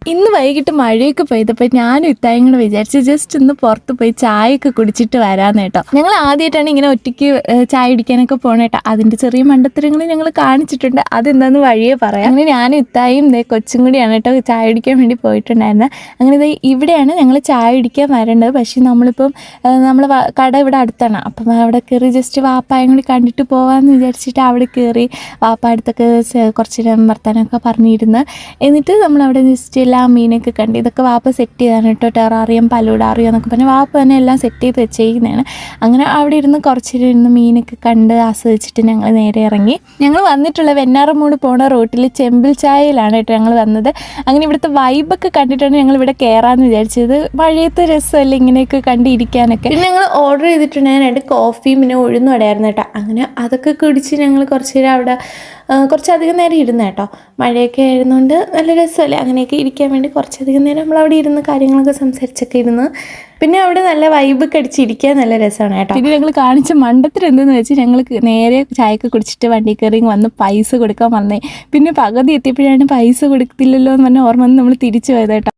ഇന്ന് വൈകിട്ട് മഴയൊക്കെ പെയ്തപ്പോൾ ഞാനും ഇത്തായും കൂടെ വിചാരിച്ചു ജസ്റ്റ് ഒന്ന് പുറത്ത് പോയി ചായയൊക്കെ കുടിച്ചിട്ട് വരാമെന്ന് കേട്ടോ. ഞങ്ങൾ ആദ്യമായിട്ടാണ് ഇങ്ങനെ ഒറ്റയ്ക്ക് ചായ കുടിക്കാനൊക്കെ പോകണം കേട്ടോ. അതിൻ്റെ ചെറിയ മണ്ടത്തരങ്ങൾ ഞങ്ങൾ കാണിച്ചിട്ടുണ്ട്, അതെന്താന്ന് വഴിയേ പറയാം. അങ്ങനെ ഞാനും ഇത്തായും കൊച്ചും കൂടിയാണ് കേട്ടോ ചായ കുടിക്കാൻ വേണ്ടി പോയിട്ടുണ്ടായിരുന്നത്. അങ്ങനെ ഇവിടെയാണ് ഞങ്ങൾ ചായ കുടിക്കാൻ വരേണ്ടത്. പക്ഷേ നമ്മളിപ്പം നമ്മൾ കട ഇവിടെ അടുത്താണ്. അപ്പം അവിടെ കയറി ജസ്റ്റ് വാപ്പായും കൂടി കണ്ടിട്ട് പോകാമെന്ന് വിചാരിച്ചിട്ട് അവിടെ കയറി വാപ്പ അടുത്തൊക്കെ കുറച്ച് നേരം വർത്താനമൊക്കെ പറഞ്ഞിരുന്ന് എന്നിട്ട് നമ്മളവിടെ ജസ്റ്റ് എല്ലാ മീനൊക്കെ കണ്ട് ഇതൊക്കെ വാപ്പ സെറ്റ് ചെയ്താണ് കേട്ടോ. ടെറാറിയം പലൂടാറിയം എന്നൊക്കെ പറഞ്ഞാൽ വാപ്പ തന്നെ എല്ലാം സെറ്റ് ചെയ്ത് വെച്ചേക്കുന്നതാണ്. അങ്ങനെ അവിടെ ഇരുന്ന് കുറച്ച് ഇരുന്ന് മീനൊക്കെ കണ്ട് ആസ്വദിച്ചിട്ട് ഞങ്ങൾ നേരെ ഇറങ്ങി. ഞങ്ങൾ വന്നിട്ടുള്ള വെഞ്ഞാറമൂട് പോണ റൂട്ടിൽ ചെമ്പിൽ ചായയിലാണ് കേട്ടോ ഞങ്ങൾ വന്നത്. അങ്ങനെ ഇവിടുത്തെ വൈബൊക്കെ കണ്ടിട്ടാണ് ഞങ്ങൾ ഇവിടെ കയറാമെന്ന് വിചാരിച്ചത്. മഴയത്തെ രസമല്ലേ ഇങ്ങനെയൊക്കെ കണ്ടിരിക്കാനൊക്കെ. പിന്നെ ഞങ്ങൾ ഓർഡർ ചെയ്തിട്ടുണ്ടായിരുന്നു കോഫിയും പിന്നെ ഉഴുന്നുവടയായിരുന്നു കേട്ടോ. അങ്ങനെ അതൊക്കെ കുടിച്ച് ഞങ്ങൾ കുറച്ച് നേരം അവിടെ കുറച്ചധികം നേരം ഇരുന്ന് കേട്ടോ. മഴയൊക്കെ ആയിരുന്നുകൊണ്ട് നല്ല രസമല്ലേ അങ്ങനെയൊക്കെ ഇരിക്കാൻ വേണ്ടി കുറച്ചധികം നേരം നമ്മളവിടെ ഇരുന്ന് കാര്യങ്ങളൊക്കെ സംസാരിച്ചൊക്കെ ഇരുന്ന് പിന്നെ അവിടെ നല്ല വൈബൊക്കെ അടിച്ചിരിക്കാൻ നല്ല രസമാണ് കേട്ടോ. പിന്നെ ഞങ്ങൾ കാണിച്ച മണ്ടത്തിൽ എന്തെന്ന് വെച്ചാൽ ഞങ്ങൾ നേരെ ചായയൊക്കെ കുടിച്ചിട്ട് വണ്ടി കയറി വന്ന് പൈസ കൊടുക്കാൻ വന്നേ. പിന്നെ പകുതി എത്തിയപ്പോഴാണ് പൈസ കൊടുത്തില്ലല്ലോ എന്ന് പറഞ്ഞ ഓർമ്മ നമ്മൾ തിരിച്ചു പോയത് കേട്ടോ.